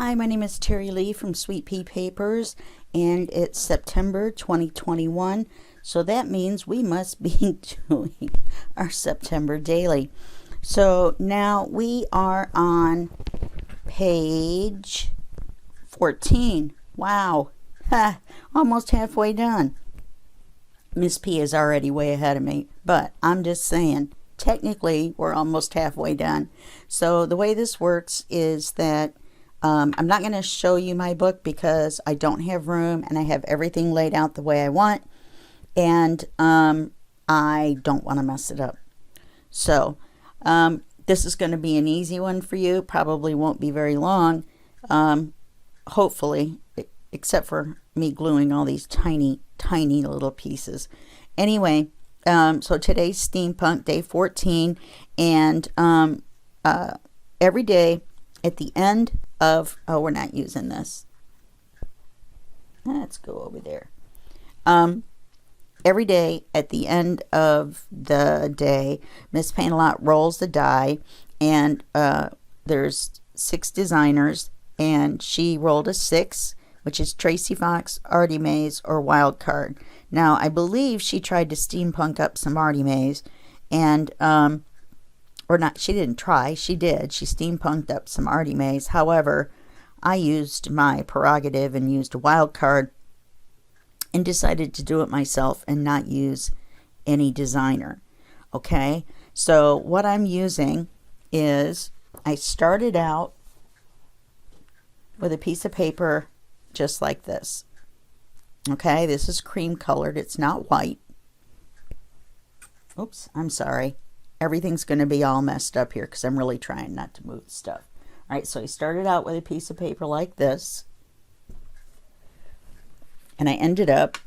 Hi, my name is Teri Lee from Sweet Pea Papers, and it's September 2021, so that means we must be doing our September daily. So now we are on page 14. Wow, almost halfway done. Miss P is already way ahead of me, but I'm just saying, technically we're almost halfway done. So the way this works is that I'm not going to show you my book because I don't have room and I have everything laid out the way I want, and I don't want to mess it up. So this is going to be an easy one for you. Probably won't be very long, hopefully, except for me gluing all these tiny little pieces. Anyway, so today's Steampunk day 14, and every day at the end of, oh, we're not using this. Let's go over there. Every day at the end of the day, Miss Paintalot rolls the die, and there's 6 designers, and she rolled a 6, which is Tracy Fox, Artie Mays, or Wildcard. Now, I believe she tried to steampunk up some Artie Mays, and or not, she didn't try, she did. She steampunked up some Artie Mays. However, I used my prerogative and used a wild card and decided to do it myself and not use any designer. Okay, so what I'm using is, I started out with a piece of paper just like this. Okay, this is cream colored, it's not white. Oops, I'm sorry. Everything's going to be all messed up here because I'm really trying not to move stuff. All right, so I started out with a piece of paper like this, and I ended up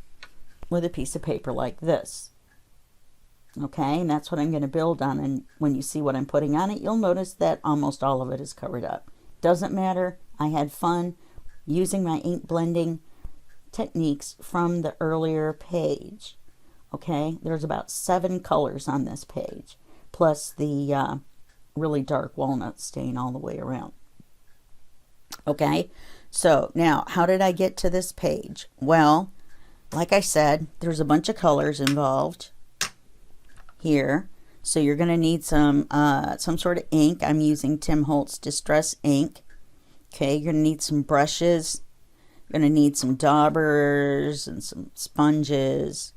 with a piece of paper like this. Okay, and that's what I'm going to build on, and when you see what I'm putting on it, you'll notice that almost all of it is covered up. Doesn't matter. I had fun using my ink blending techniques from the earlier page. Okay, there's about 7 colors on this page, plus the really dark walnut stain all the way around. Okay, so now how did I get to this page? Well, like I said, there's a bunch of colors involved here, so you're going to need some sort of ink. I'm using Tim Holtz Distress ink. Okay, you're going to need some brushes. You're going to need some daubers and some sponges.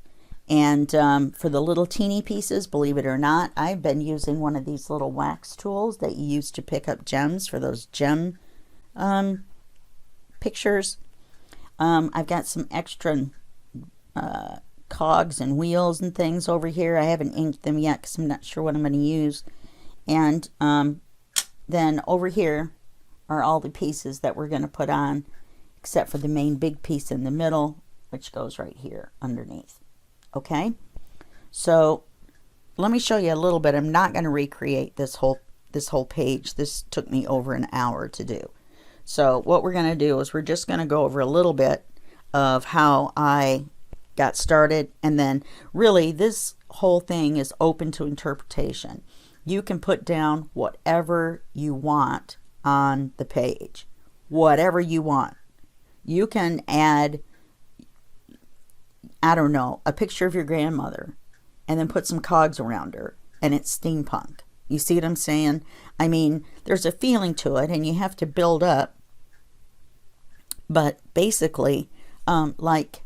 And for the little teeny pieces, believe it or not, I've been using one of these little wax tools that you use to pick up gems for those gem pictures. I've got some extra cogs and wheels and things over here. I haven't inked them yet because I'm not sure what I'm going to use. And then over here are all the pieces that we're going to put on, except for the main big piece in the middle, which goes right here underneath. Okay, so let me show you a little bit. I'm not going to recreate this whole page. This took me over an hour to do. So what we're going to do is we're just going to go over a little bit of how I got started, and then really this whole thing is open to interpretation. You can put down whatever you want on the page, whatever you want. You can add, I don't know, a picture of your grandmother and then put some cogs around her, and it's steampunk. You see what I'm saying? I mean, there's a feeling to it, and you have to build up. But basically, like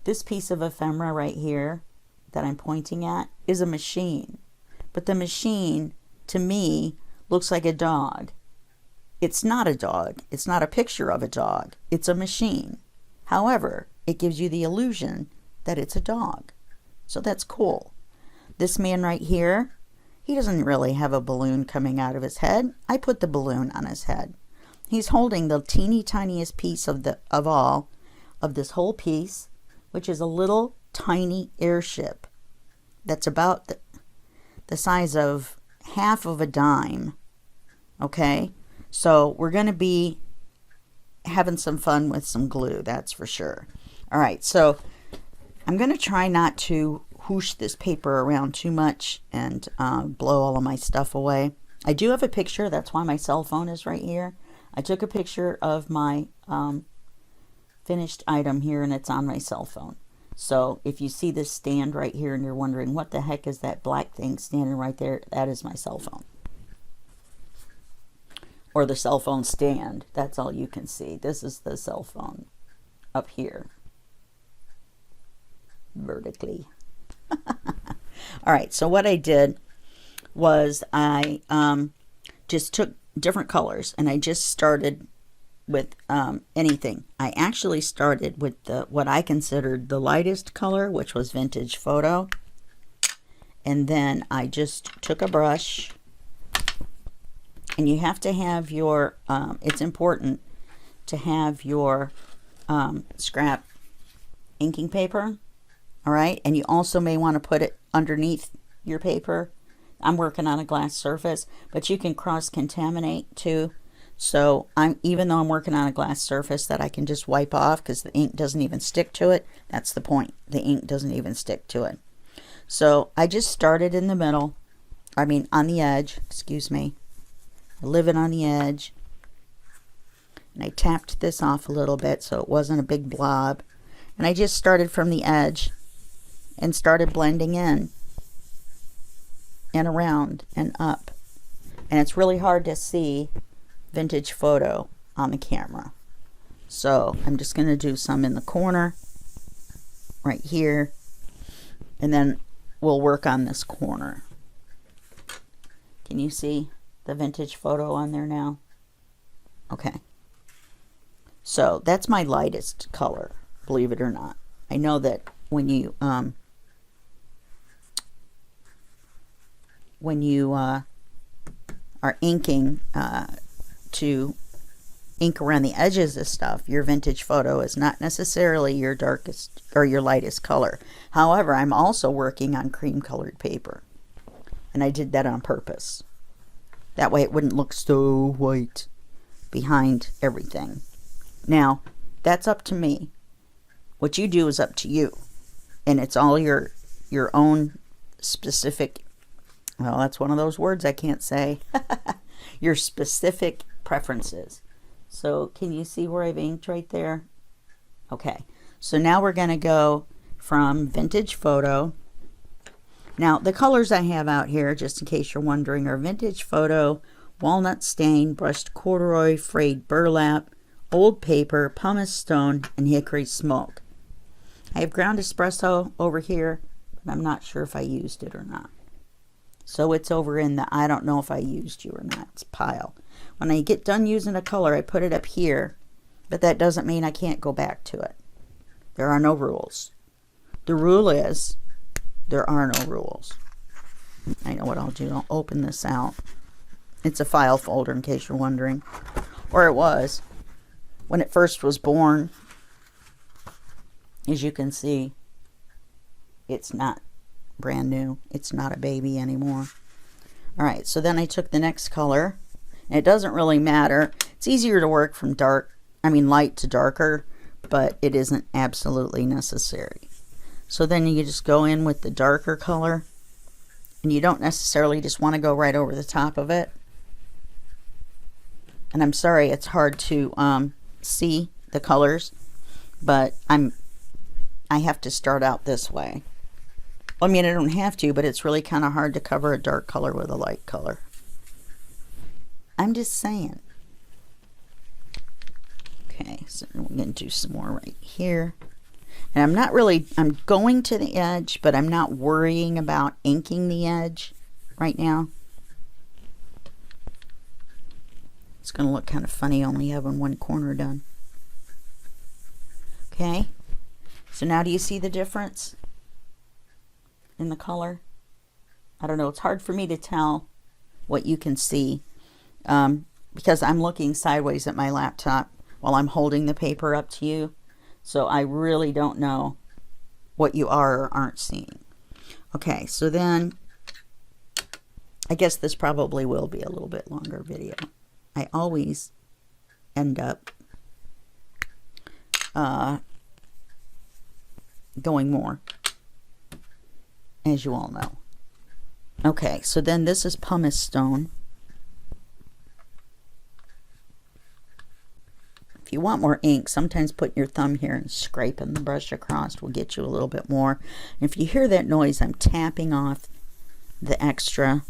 this piece of ephemera right here that I'm pointing at is a machine. But the machine, to me, looks like a dog. It's not a dog. It's not a picture of a dog. It's a machine. However, it gives you the illusion that it's a dog. So that's cool. This man right here, he doesn't really have a balloon coming out of his head. I put the balloon on his head. He's holding the teeny tiniest piece of this whole piece, which is a little tiny airship that's about the size of half of a dime. Okay, so we're going to be having some fun with some glue, that's for sure. All right, so I'm going to try not to whoosh this paper around too much and blow all of my stuff away. I do have a picture, that's why my cell phone is right here, I took a picture of my finished item here, and it's on my cell phone. So if you see this stand right here and you're wondering what the heck is that black thing standing right there, that is my cell phone. Or the cell phone stand. That's all you can see. This is the cell phone up here. Vertically. All right, so what I did was I just took different colors, and I just started with anything. I actually started with what I considered the lightest color, which was Vintage Photo. And then I just took a brush, and you have to have your, it's important to have your scrap inking paper, all right? And you also may want to put it underneath your paper. I'm working on a glass surface, but you can cross-contaminate too. So even though I'm working on a glass surface that I can just wipe off because the ink doesn't even stick to it, that's the point. The ink doesn't even stick to it. So I just started in the middle, on the edge, excuse me. I live it on the edge. And I tapped this off a little bit so it wasn't a big blob. And I just started from the edge and started blending in and around and up. And it's really hard to see Vintage Photo on the camera. So I'm just going to do some in the corner right here, and then we'll work on this corner. Can you see the Vintage Photo on there now? Okay. So that's my lightest color, believe it or not. I know that when you are inking to ink around the edges of stuff, your Vintage Photo is not necessarily your darkest or your lightest color. However, I'm also working on cream colored paper, and I did that on purpose. That way it wouldn't look so white behind everything. Now, that's up to me. What you do is up to you, and it's all your own specific, well, that's one of those words I can't say. Your specific preferences. So can you see where I've inked right there? Okay, so now we're going to go from Vintage Photo. Now the colors I have out here, just in case you're wondering, are Vintage Photo, Walnut Stain, Brushed Corduroy, Frayed Burlap, Old Paper, Pumice Stone, and Hickory Smoke. I have Ground Espresso over here, but I'm not sure if I used it or not. So it's over in the I don't know if I used you or not. It's pile. When I get done using a color, I put it up here, but that doesn't mean I can't go back to it. There are no rules. The rule is there are no rules. I know what I'll do. I'll open this out. It's a file folder in case you're wondering. Or it was. When it first was born, as you can see, it's not brand new. It's not a baby anymore. All right, so then I took the next color, and it doesn't really matter. It's easier to work from light to darker, but it isn't absolutely necessary. So then you just go in with the darker color, and you don't necessarily just want to go right over the top of it. And I'm sorry it's hard to see the colors, but I have to start out this way. I don't have to, but it's really kind of hard to cover a dark color with a light color. I'm just saying. Okay, so we're going to do some more right here. And I'm going to the edge, but I'm not worrying about inking the edge right now. It's going to look kind of funny only having one corner done. Okay, so now do you see the difference in the color? I don't know, it's hard for me to tell what you can see because I'm looking sideways at my laptop while I'm holding the paper up to you, so I really don't know what you are or aren't seeing. Okay, so then I guess this probably will be a little bit longer video. I always end up going more, as you all know. Okay, so then this is Pumice Stone. you want more ink, sometimes putting your thumb here and scraping the brush across will get you a little bit more. And if you hear that noise, I'm tapping off the extra.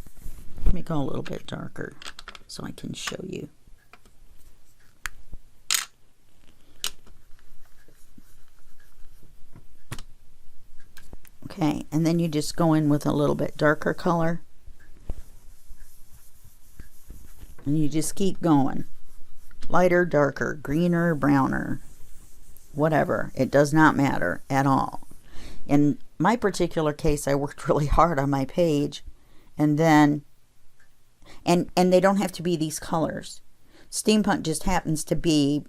Let me go a little bit darker so I can show you. Okay, and then you just go in with a little bit darker color. And you just keep going. Lighter, darker, greener, browner, whatever. It does not matter at all. In my particular case, I worked really hard on my page, and then, and they don't have to be these colors. Steampunk just happens to be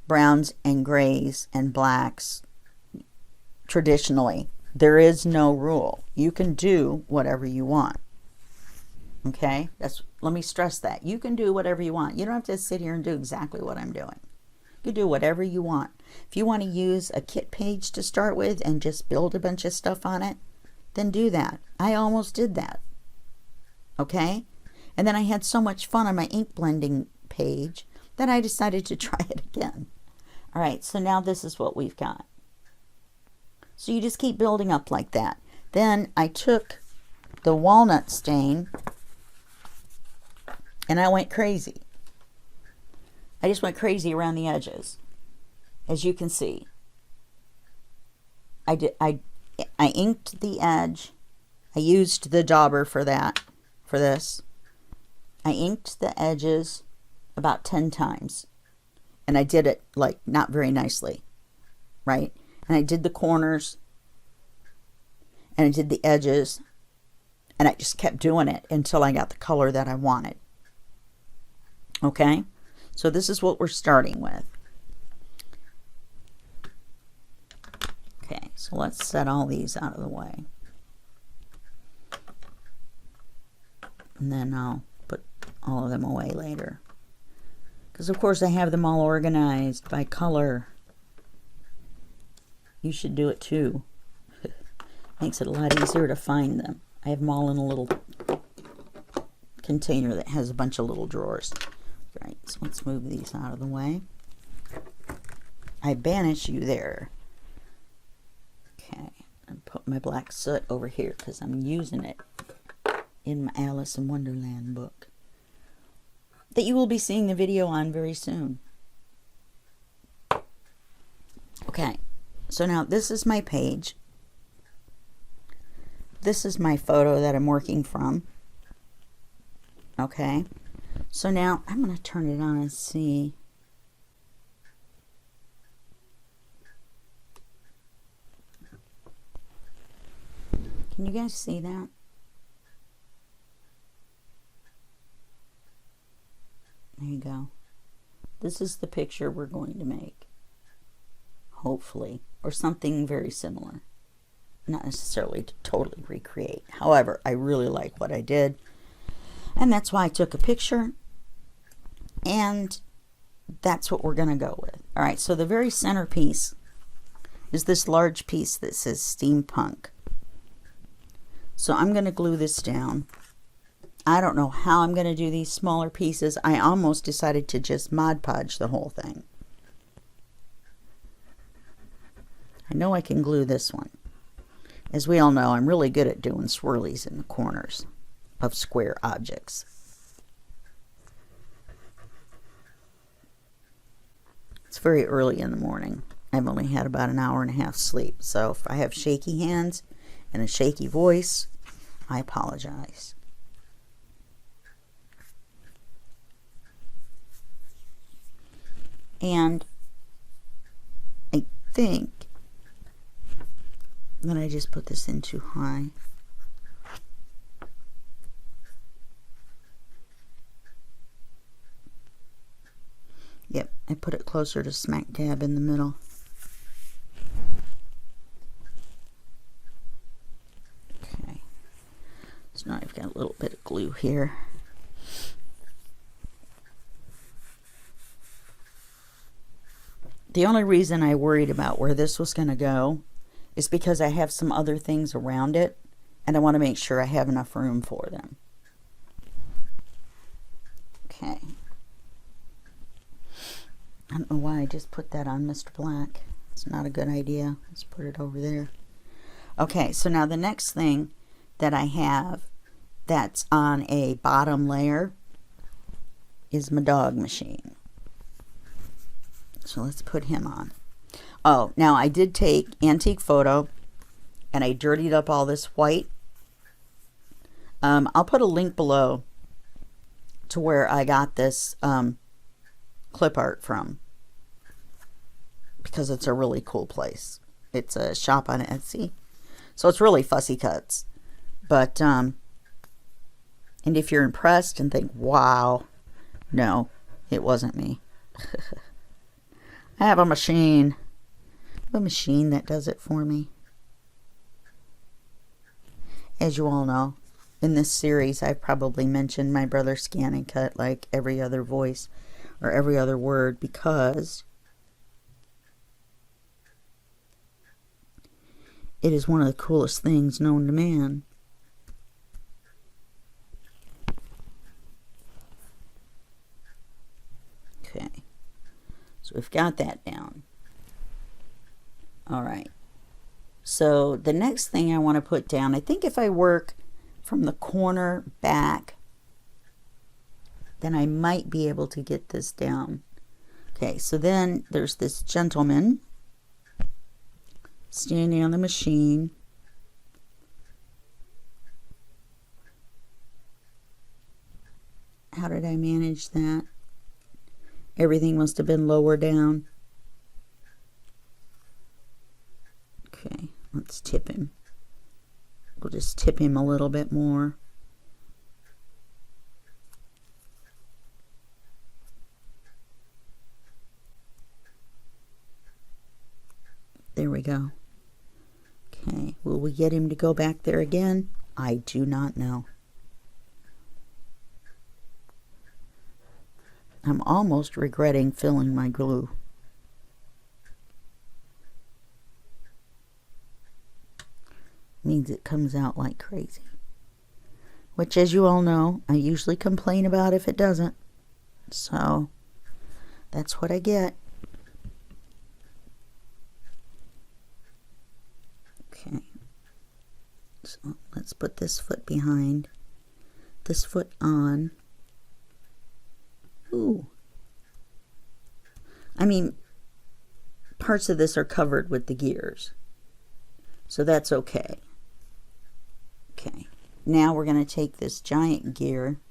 browns and grays and blacks traditionally. There is no rule. You can do whatever you want. Okay? Let me stress that. You can do whatever you want. You don't have to sit here and do exactly what I'm doing. You do whatever you want. If you want to use a kit page to start with and just build a bunch of stuff on it, then do that. I almost did that. Okay? And then I had so much fun on my ink blending page that I decided to try it again. All right, so now this is what we've got. So you just keep building up like that. Then I took the walnut stain and I went crazy. I just went crazy around the edges. As you can see. I inked the edge. I used the dauber for this. I inked the edges about 10 times. And I did it like not very nicely. Right? And I did the corners, and I did the edges, and I just kept doing it until I got the color that I wanted. Okay? So this is what we're starting with. Okay, so let's set all these out of the way. And then I'll put all of them away later. Because of course I have them all organized by color. You should do it too. Makes it a lot easier to find them. I have them all in a little container that has a bunch of little drawers. Right, so let's move these out of the way. I banish you there. Okay, and put my black soot over here because I'm using it in my Alice in Wonderland book that you will be seeing the video on very soon. Okay. So now this is my page. This is my photo that I'm working from. Okay. So now I'm going to turn it on and see. Can you guys see that? There you go. This is the picture we're going to make. Hopefully. Or something very similar. Not necessarily to totally recreate. However, I really like what I did. And that's why I took a picture. And that's what we're going to go with. Alright, so the very center piece is this large piece that says Steampunk. So I'm going to glue this down. I don't know how I'm going to do these smaller pieces. I almost decided to just Mod Podge the whole thing. I know I can glue this one. As we all know, I'm really good at doing swirlies in the corners of square objects. It's very early in the morning. I've only had about an hour and a half sleep. So if I have shaky hands and a shaky voice, I apologize. And I think then I just put this in too high. Yep, I put it closer to smack dab in the middle. Okay, so now I've got a little bit of glue here. The only reason I worried about where this was going to go is because I have some other things around it and I want to make sure I have enough room for them. Okay. I don't know why I just put that on Mr. Black. It's not a good idea. Let's put it over there. Okay, so now the next thing that I have that's on a bottom layer is my dog machine. So let's put him on. Oh, now I did take antique photo and I dirtied up all this white. I'll put a link below to where I got this clip art from, because it's a really cool place. It's a shop on Etsy, so it's really fussy cuts. But and if you're impressed and think, wow, no, it wasn't me. I have a machine. I have a machine that does it for me. As you all know, in this series, I've probably mentioned my brother Scan and Cut like every other voice or every other word, because it is one of the coolest things known to man. Okay, so we've got that down. All right, so the next thing I want to put down, I think if I work from the corner back, then I might be able to get this down. Okay, so then there's this gentleman standing on the machine. How did I manage that? Everything must have been lower down. Okay, let's tip him. We'll just tip him a little bit more. There we go. Okay, will we get him to go back there again? I do not know. I'm almost regretting filling my glue. Means it comes out like crazy. Which, as you all know, I usually complain about if it doesn't. So, that's what I get. Okay. So, let's put this foot behind. This foot on. Ooh. I mean, parts of this are covered with the gears. So that's okay. Okay, now we're going to take this giant gear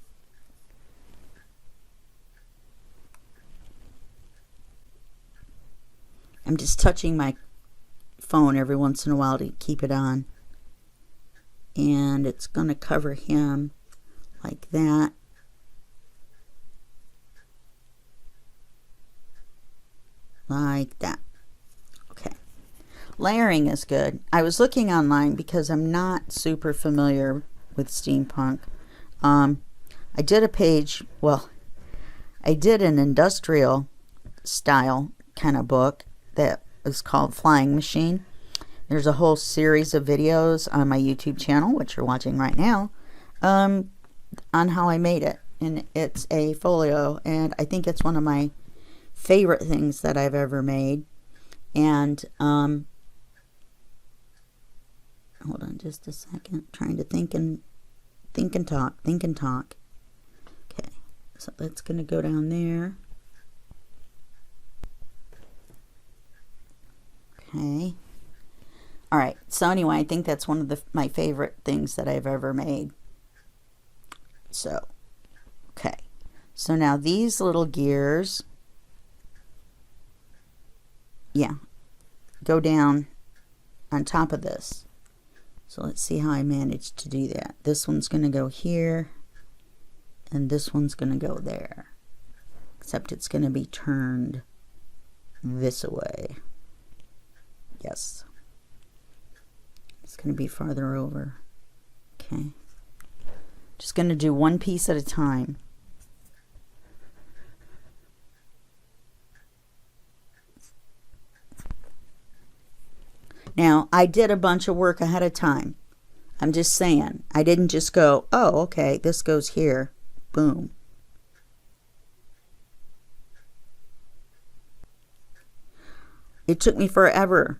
I'm just touching my phone every once in a while to keep it on, and it's going to cover him like that. Like that. Okay. Layering is good. I was looking online because I'm not super familiar with steampunk. I did a page, well, I did an industrial style kind of book that is called Flying Machine. There's a whole series of videos on my YouTube channel, which you're watching right now, on how I made it. And it's a folio, and I think it's one of my favorite things that I've ever made. And hold on just a second, trying to think and talk. Okay, so that's going to go down there. Okay, all right, so anyway, I think that's one of my favorite things that I've ever made. So okay, so now these little gears, yeah, go down on top of this. So let's see how I managed to do that. This one's going to go here, and this one's going to go there. Except it's going to be turned this way. Yes. It's going to be farther over. Okay. Just going to do one piece at a time. Now, I did a bunch of work ahead of time. I'm just saying. I didn't just go, oh, okay, this goes here. Boom. it took me forever,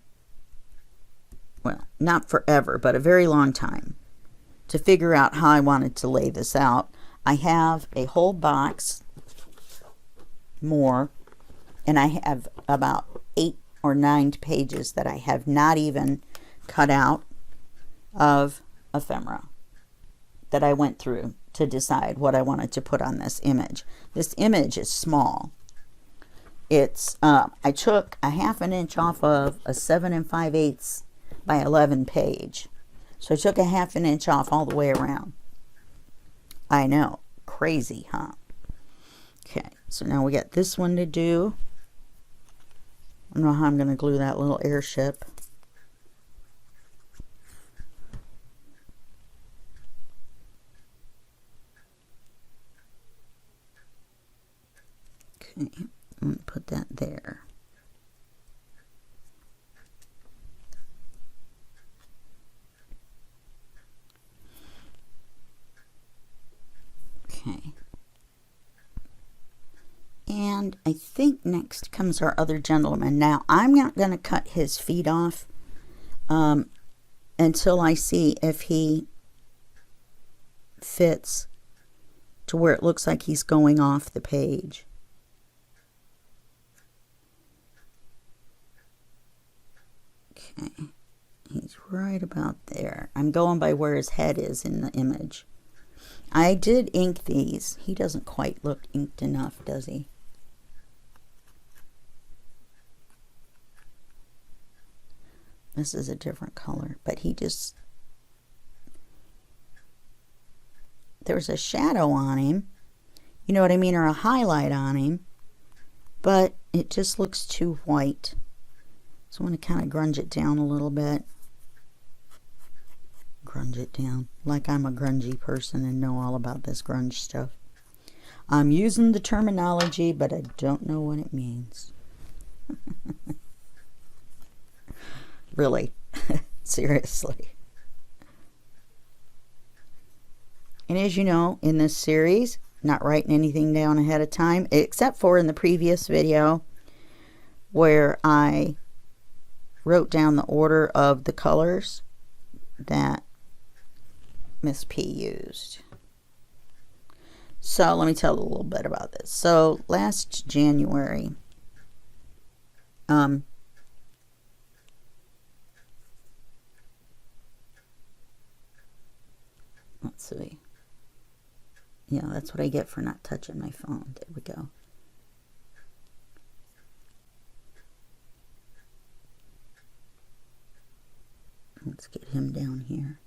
well, not forever, but a very long time to figure out how I wanted to lay this out. I have a whole box more, and I have about 8 or 9 pages that I have not even cut out of ephemera that I went through to decide what I wanted to put on this image. This image is small. It's I took a 1/2 inch off of a 7 5/8 by 11 page. So I took a 1/2 inch off all the way around. I know, crazy, huh? Okay, so now we got this one to do. I don't know how I'm going to glue that little airship. Okay, I'm going to put that there. Okay. And I think next comes our other gentleman. Now, I'm not going to cut his feet off until I see if he fits to where it looks like he's going off the page. Okay, he's right about there. I'm going by where his head is in the image. I did ink these. He doesn't quite look inked enough, does he? This is a different color, but he just... There's a shadow on him, you know what I mean, or a highlight on him, but it just looks too white. So I want to kind of grunge it down a little bit. Grunge it down, like I'm a grungy person and know all about this grunge stuff. I'm using the terminology, but I don't know what it means. Really, seriously. And as you know, in this series, not writing anything down ahead of time, except for in the previous video where I wrote down the order of the colors that Miss P used. So let me tell a little bit about this. So last January, let's see. Yeah, that's what I get for not touching my phone. There we go. Let's get him down here.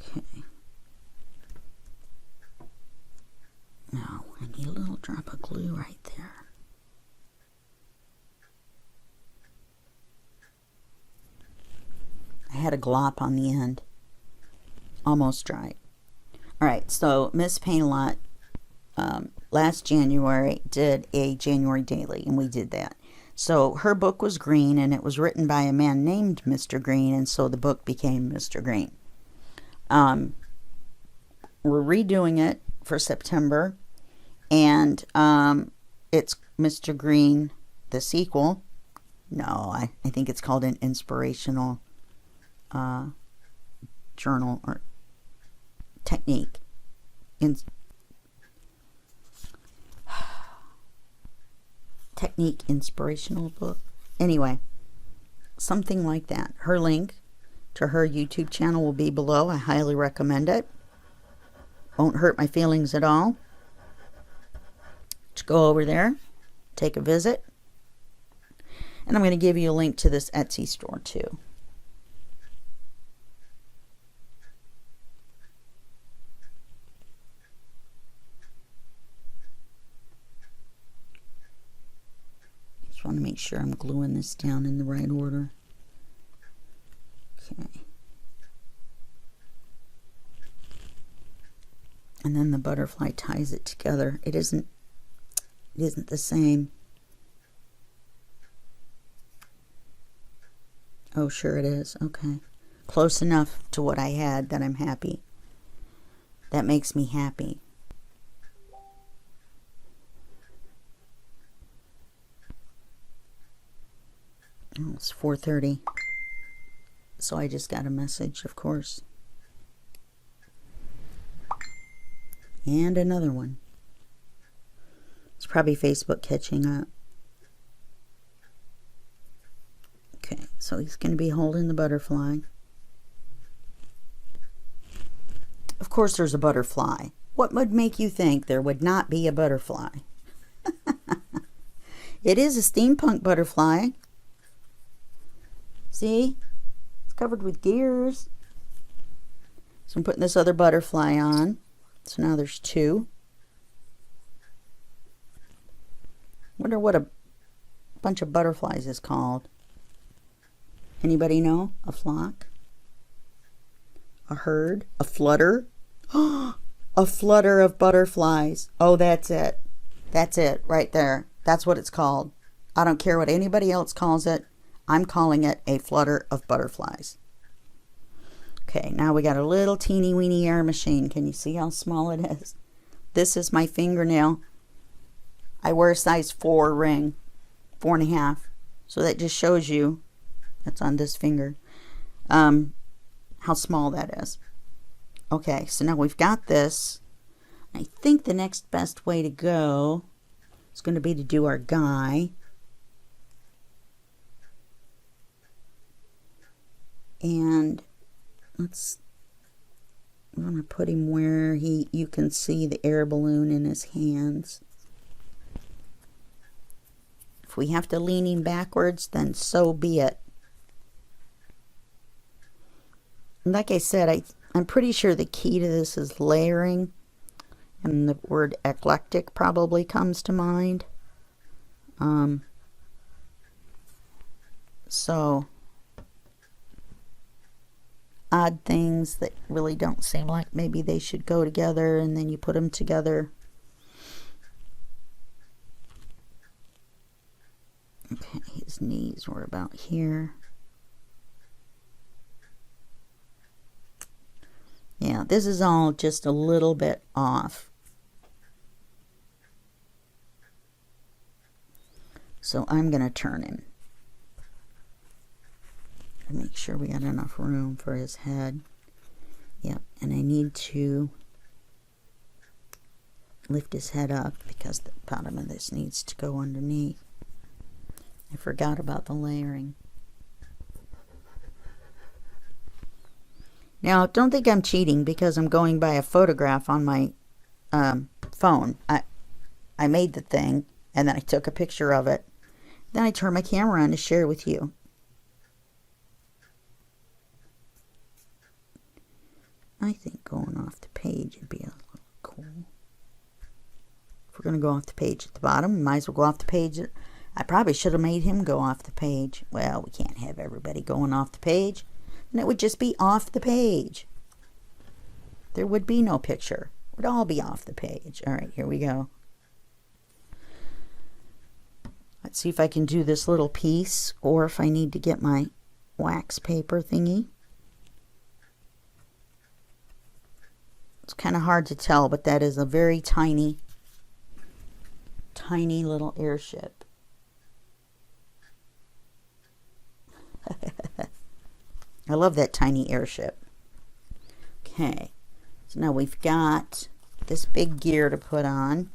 Okay. Now, I need a little drop of glue right there. I had a glop on the end. Almost dry. Alright, so Miss Paintalot last January did a January daily, and we did that. So her book was green, and it was written by a man named Mr. Green, and so the book became Mr. Green. We're redoing it for September, and it's Mr. Green, the sequel. No, I think it's called an inspirational journal or technique. Technique inspirational book. Anyway, something like that. Her link to her YouTube channel will be below. I highly recommend it. Won't hurt my feelings at all. Just go over there, take a visit, and I'm going to give you a link to this Etsy store too. Just want to make sure I'm gluing this down in the right order. Okay. And then the butterfly ties it together. It isn't the same. Oh, sure it is. Okay. Close enough to what I had that I'm happy. That makes me happy. Oh, it's 4:30. So I just got a message, of course. And another one. It's probably Facebook catching up. Okay, so he's going to be holding the butterfly. Of course there's a butterfly. What would make you think there would not be a butterfly? It is a steampunk butterfly. See? It's covered with gears. So I'm putting this other butterfly on. So now there's two. Wonder what a bunch of butterflies is called. Anybody know? A flock? A herd? A flutter? A flutter of butterflies. Oh, that's it. That's it right there. That's what it's called. I don't care what anybody else calls it. I'm calling it a flutter of butterflies. Okay, now we got a little teeny weeny air machine. Can you see how small it is? This is my fingernail. I wear a size 4 ring, 4.5. So that just shows you, that's on this finger, how small that is. Okay, so now we've got this. I think the next best way to go is going to be to do our guy. And I'm going to put him where you can see the air balloon in his hands. If we have to lean him backwards, then so be it. And like I said, I'm pretty sure the key to this is layering. And the word eclectic probably comes to mind. So odd things that really don't seem like maybe they should go together, and then you put them together. Okay, his knees were about here. Yeah, this is all just a little bit off. So I'm going to turn him. Make sure we got enough room for his head. Yep, and I need to lift his head up because the bottom of this needs to go underneath. I forgot about the layering. Now, don't think I'm cheating because I'm going by a photograph on my phone. I made the thing, and then I took a picture of it. Then I turned my camera on to share with you. I think going off the page would be a little cool. If we're going to go off the page at the bottom, we might as well go off the page. I probably should have made him go off the page. Well, we can't have everybody going off the page. And it would just be off the page. There would be no picture. It would all be off the page. All right, here we go. Let's see if I can do this little piece or if I need to get my wax paper thingy. It's kind of hard to tell, but that is a very tiny, tiny little airship. I love that tiny airship. Okay, so now we've got this big gear to put on.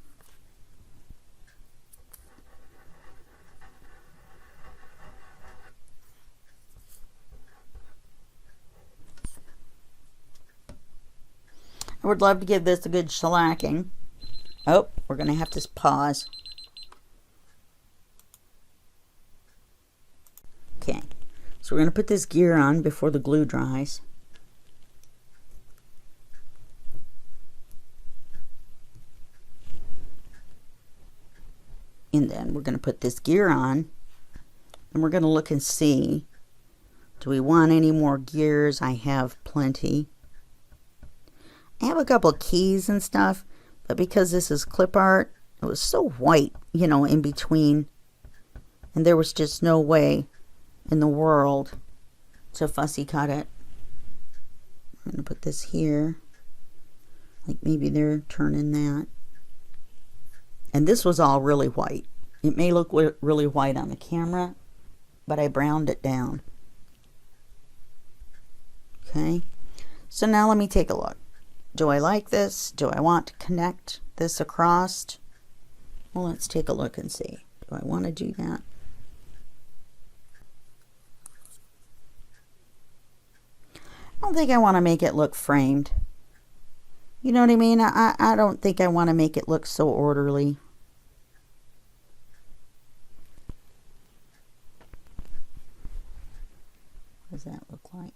I would love to give this a good shellacking. Oh, we're going to have to pause. Okay, so we're going to put this gear on before the glue dries. And then we're going to put this gear on. And we're going to look and see, do we want any more gears? I have plenty. I have a couple of keys and stuff, but because this is clip art, it was so white, you know, in between. And there was just no way in the world to fussy cut it. I'm going to put this here. Like maybe they're turning that. And this was all really white. It may look really white on the camera, but I browned it down. Okay, so now let me take a look. Do I like this? Do I want to connect this across? Well, let's take a look and see. Do I want to do that? I don't think I want to make it look framed. You know what I mean? I don't think I want to make it look so orderly. What does that look like?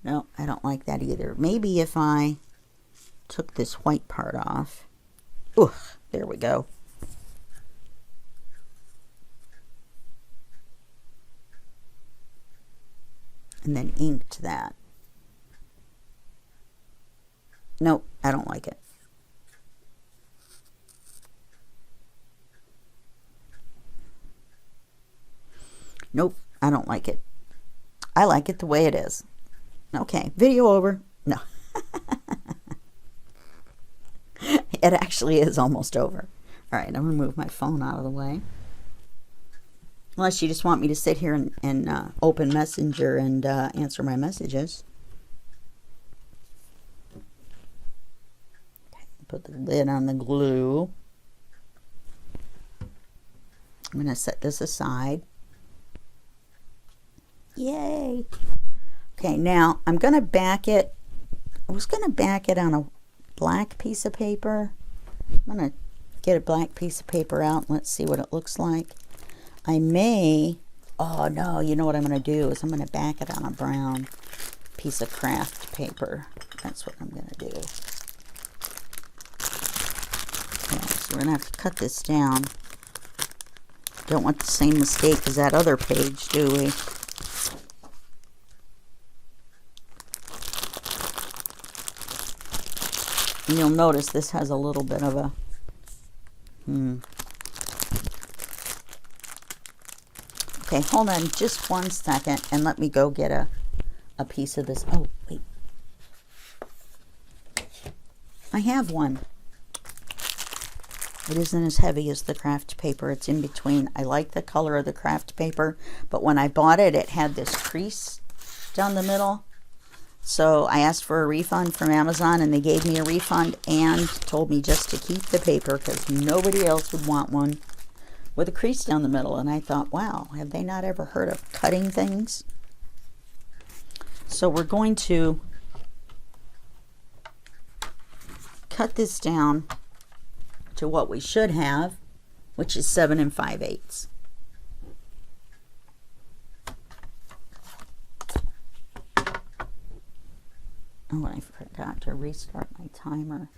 No, I don't like that either. Maybe if I took this white part off. Ugh, there we go. And then inked that. Nope, I don't like it. Nope, I don't like it. I like it the way it is. Okay, video over. No. It actually is almost over. All right, I'm going to move my phone out of the way. Unless you just want me to sit here and open Messenger and answer my messages. Okay, put the lid on the glue. I'm going to set this aside. Yay! Okay, now I'm going to back it. I was going to back it on a black piece of paper. I'm going to get a black piece of paper out and let's see what it looks like. I may, oh no, you know what I'm going to do is I'm going to back it on a brown piece of craft paper. That's what I'm going to do. Okay, so we're going to have to cut this down. Don't want the same mistake as that other page, do we? And you'll notice this has a little bit of a, Okay, hold on just 1 second and let me go get a piece of this. Oh, wait. I have one. It isn't as heavy as the craft paper. It's in between. I like the color of the craft paper, but when I bought it, it had this crease down the middle. So I asked for a refund from Amazon, and they gave me a refund and told me just to keep the paper because nobody else would want one with a crease down the middle. And I thought, wow, have they not ever heard of cutting things? So we're going to cut this down to what we should have, which is 7 5/8. Oh, I forgot to restart my timer.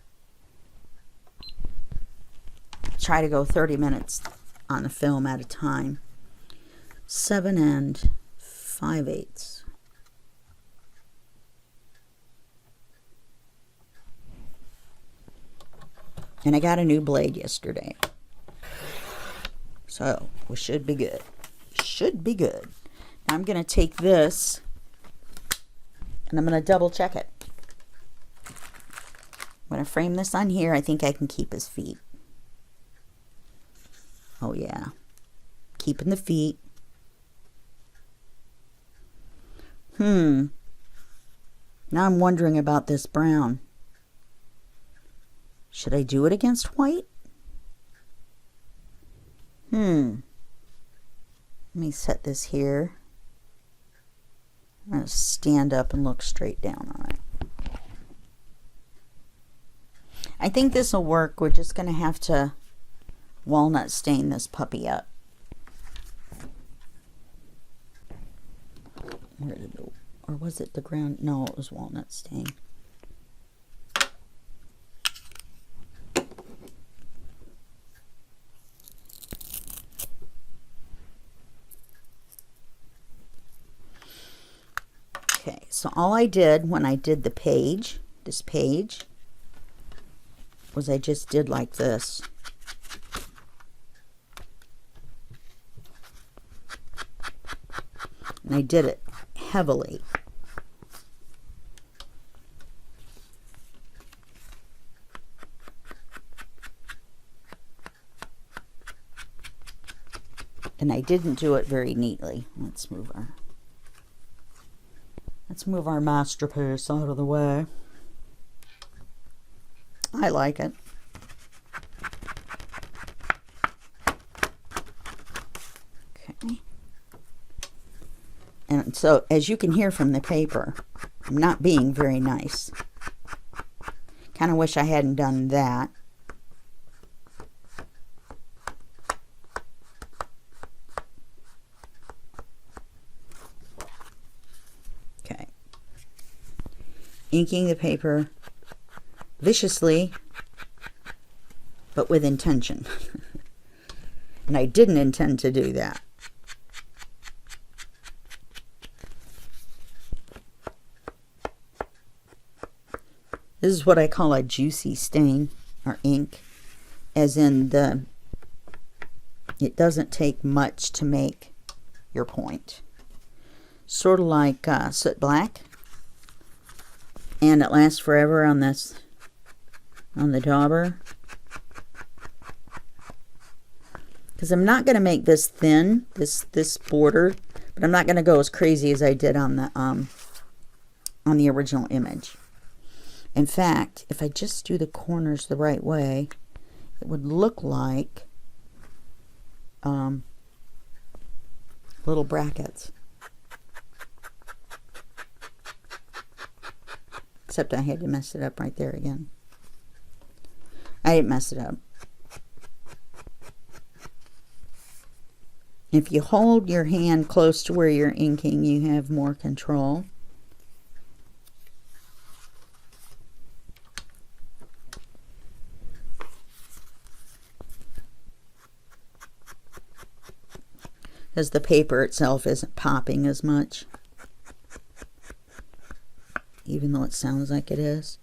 Try to go 30 minutes on the film at a time. 7 5/8. And I got a new blade yesterday. So, we should be good. Should be good. Now I'm going to take this and I'm going to double check it. I'm going to frame this on here. I think I can keep his feet. Oh yeah. Keeping the feet. Now I'm wondering about this brown. Should I do it against white? Let me set this here. I'm going to stand up and look straight down on it. I think this will work. We're just going to have to walnut stain this puppy up. Where did it, or was it the ground? No, it was walnut stain. Okay, so all I did when I did the page, this page, was I just did like this. And I did it heavily. And I didn't do it very neatly. Let's move our masterpiece out of the way. I like it. Okay. And so, as you can hear from the paper, I'm not being very nice. Kind of wish I hadn't done that. Okay. Inking the paper viciously, but with intention. And I didn't intend to do that. This is what I call a juicy stain or ink, as in it doesn't take much to make your point. Sort of like soot black, and it lasts forever on the dauber. Because I'm not going to make this thin, this border, but I'm not going to go as crazy as I did on the original image. In fact, if I just do the corners the right way, it would look like little brackets. Except I had to mess it up right there again. I didn't mess it up. If you hold your hand close to where you're inking, you have more control. Because the paper itself isn't popping as much, even though it sounds like it is.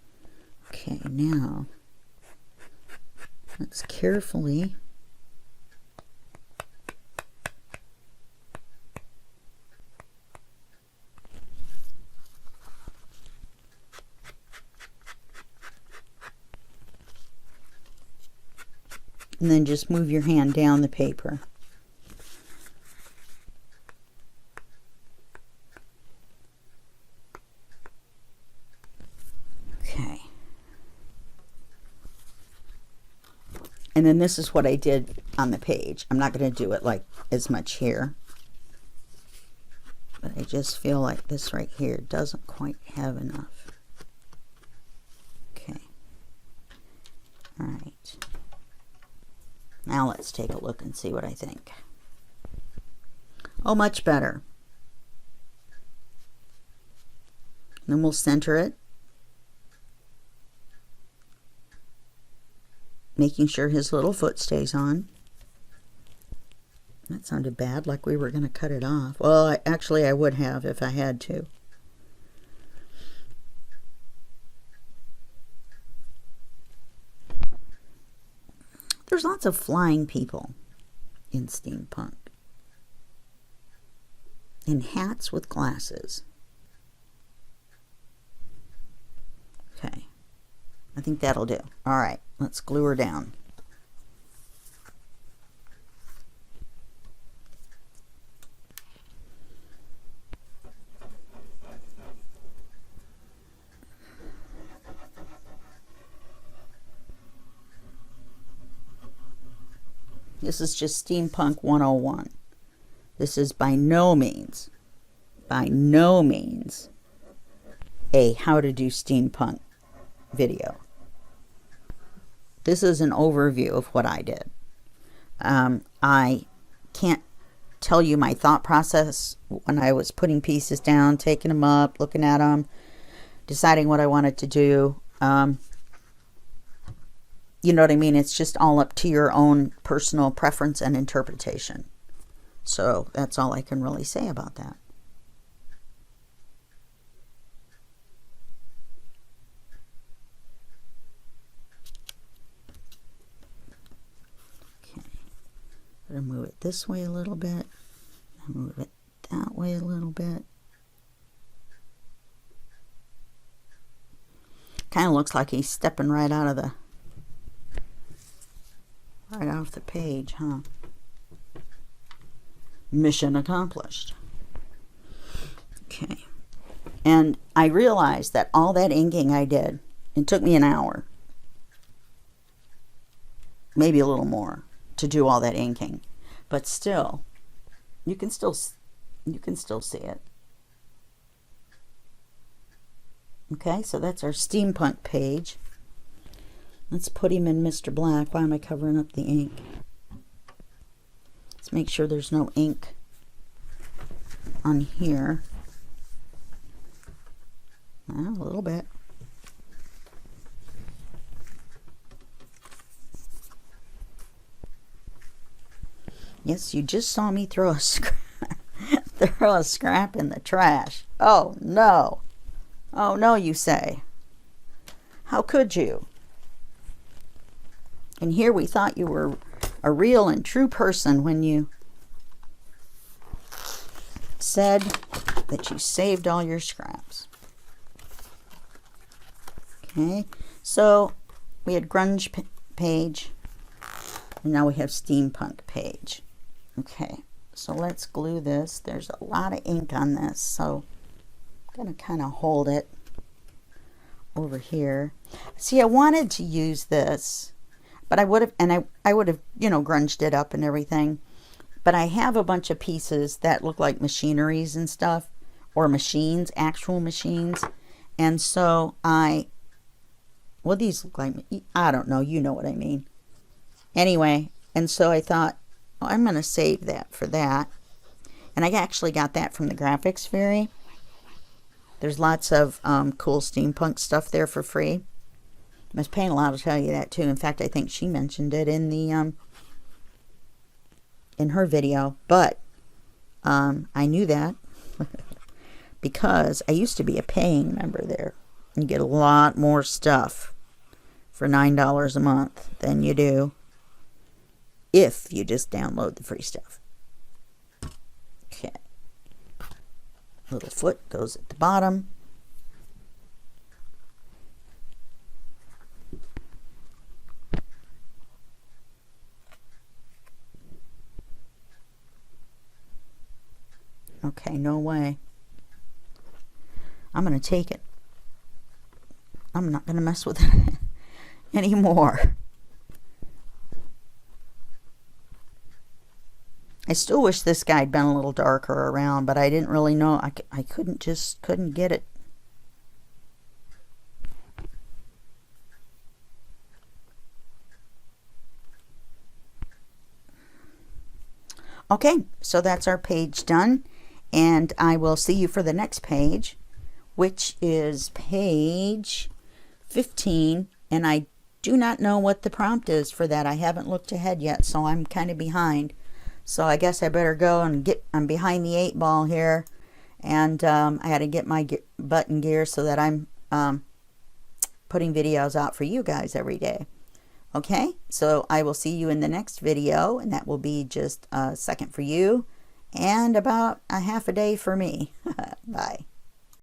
Okay, now let's carefully and then just move your hand down the paper. Okay. And then this is what I did on the page. I'm not going to do it like as much here, but I just feel like this right here doesn't quite have enough. Okay. All right. Now let's take a look and see what I think. Oh, much better. Then we'll center it, making sure his little foot stays on. That sounded bad, like we were going to cut it off. Well, actually I would have if I had to. There's lots of flying people in steampunk. In hats with glasses. Okay. I think that'll do. All right. Let's glue her down. This is just Steampunk 101. This is by no means a how to do steampunk video. This is an overview of what I did. I can't tell you my thought process when I was putting pieces down, taking them up, looking at them, deciding what I wanted to do. You know what I mean? It's just all up to your own personal preference and interpretation. So that's all I can really say about that. Okay. I'm going to move it this way a little bit. Move it that way a little bit. Kind of looks like he's stepping right out of right off the page, huh? mission accomplished. Okay. And I realized that all that inking I did, it took me an hour, maybe a little more, to do all that inking. But still, you can still see it. Okay, so that's our steampunk page. Let's put him in Mr. Black. Why am I covering up the ink? Let's make sure there's no ink on here. Well, a little bit. Yes, you just saw me throw a scrap in the trash. Oh, no. Oh, no, you say. How could you? And here we thought you were a real and true person when you said that you saved all your scraps. Okay, so we had grunge page, and now we have steampunk page. Okay, so let's glue this. There's a lot of ink on this, so I'm going to kind of hold it over here. See, I wanted to use this, but I would have, and I would have, you know, grunged it up and everything. But I have a bunch of pieces that look like machineries and stuff, or machines, actual machines. And so well, these look like, I don't know, you know what I mean. Anyway, and so I thought, oh, I'm going to save that for that. And I actually got that from the Graphics Fairy. There's lots of cool steampunk stuff there for free. Miss Paintalot will tell you that too. In fact, I think she mentioned it in the in her video. But I knew that because I used to be a paying member there. You get a lot more stuff for $9 a month than you do if you just download the free stuff. Okay. Little foot goes at the bottom. Okay, no way. I'm going to take it. I'm not going to mess with it anymore. I still wish this guy had been a little darker around, but I didn't really know. I couldn't get it. Okay, so that's our page done. And I will see you for the next page, which is page 15. And I do not know what the prompt is for that. I haven't looked ahead yet, so I'm kind of behind. So I guess I better go and I'm behind the 8 ball here. And I had to get my butt in gear so that I'm putting videos out for you guys every day. Okay, so I will see you in the next video, and that will be just a second for you and about a half a day for me. Bye.